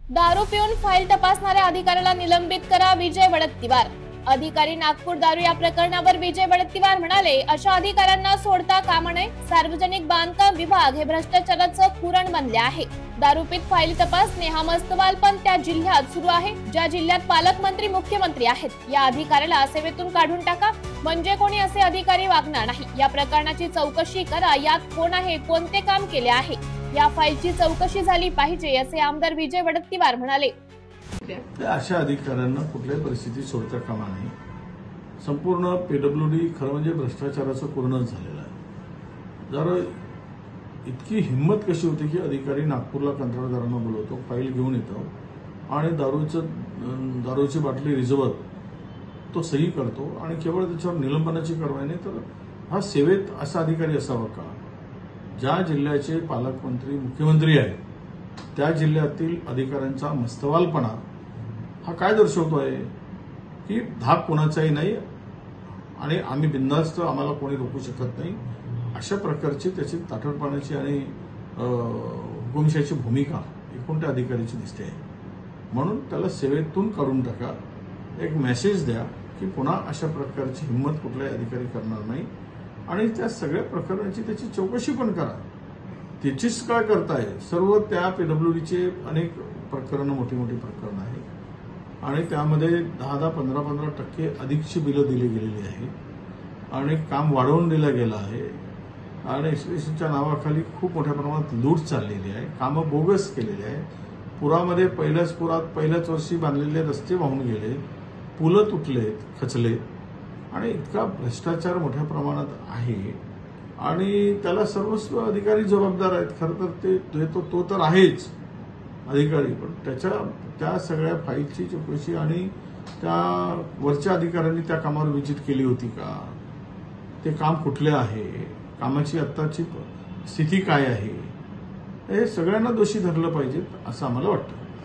दारू पिऊन फाईल तपासणाऱ्या अधिकाऱ्याला निलंबित करा, विजय वडत्तीवार। अधिकारी नागपूर दारू या प्रकरणावर विजय वडत्तीवार म्हणाले, अशा अधिकाऱ्यांना सोडता कामा नये। सार्वजनिक बांधकाम विभाग हे भ्रष्टाचाराचं कुरण बनले आहे। दारूपीत फाईल तपासणे हा मस्तवाल पण त्या जिल्ह्यात सुरू आहे ज्या जिल्ह्यात पालकमंत्री मुख्यमंत्री आहेत। या अधिकाऱ्याला सेवेतून काढून टाका, म्हणजे कोणी असे अधिकारी वागणार नाही। या प्रकरणाची चौकशी करा, यात कोण आहे, कोणते काम केले आहे, या फाईलची चौकशी झाली पाहिजे, असे आमदार विजय वडत्तीवार म्हणाले। अशा अधिकाऱ्यांना कुठल्याही परिस्थितीत सोडता कामा नये। संपूर्ण पीडब्ल्यूडी खरं म्हणजे भ्रष्टाचाराचं पूर्णच झालेलं आहे। जर इतकी हिंमत कशी होती की अधिकारी नागपूरला कंत्राटदारांना बोलवतो, फाईल घेऊन येतो आणि दारूची बाटली रिझवत तो सही करतो आणि केवळ त्याच्यावर निलंबनाची कारवाई नाही तर हा सेवेत असा अधिकारी असावा का? ज्या जिल्ह्याचे पालकमंत्री मुख्यमंत्री आहेत त्या जिल्ह्यातील अधिकाऱ्यांचा मस्तवालपणा हा काय दर्शवतो आहे की धाक कोणाचाही नाही आणि आम्ही बिनधास्त, आम्हाला कोणी रोखू शकत नाही, अशा प्रकारची त्याची ताठरपणाची आणि हुकुमशाहीची भूमिका एकूण त्या अधिकाऱ्याची दिसते आहे। म्हणून त्याला सेवेतून काढून टाका, एक मेसेज द्या की पुन्हा अशा प्रकारची हिंमत कुठलाही अधिकारी करणार नाही आणि त्या सगळ्या प्रकरणाची त्याची चौकशी पण करा। त्याचीच काय करताय, सर्व त्या पीडब्ल्यूडीचे अनेक प्रकरणं, मोठी मोठी प्रकरणं आहेत आणि त्यामध्ये 10-15% अधिकची बिलं दिली गेलेली आहे आणि काम वाढवून दिलं गेलं आहे आणि एक्सप्रेशनच्या नावाखाली खूप मोठ्या प्रमाणात लूट चाललेली आहे, कामं बोगस केलेली आहे। पुरामध्ये पहिल्याच वर्षी बांधलेले रस्ते वाहून गेले, पुलं तुटलेत, खचलेत आणि इतका भ्रष्टाचार मोठ्या प्रमाणात आहे आणि त्याला सर्वस्व अधिकारी जबाबदार आहेत। खरं तर तो तर आहेच अधिकारी, पण त्या सगळ्या फाईलची चौकशी आणि त्या वरच्या अधिकाऱ्यांनी त्या कामावर व्हिजिट केली होती का, ते काम कुठले आहे, कामाची आत्ताची स्थिती काय आहे, हे सगळ्यांना दोषी धरलं पाहिजे असं आम्हाला वाटतं।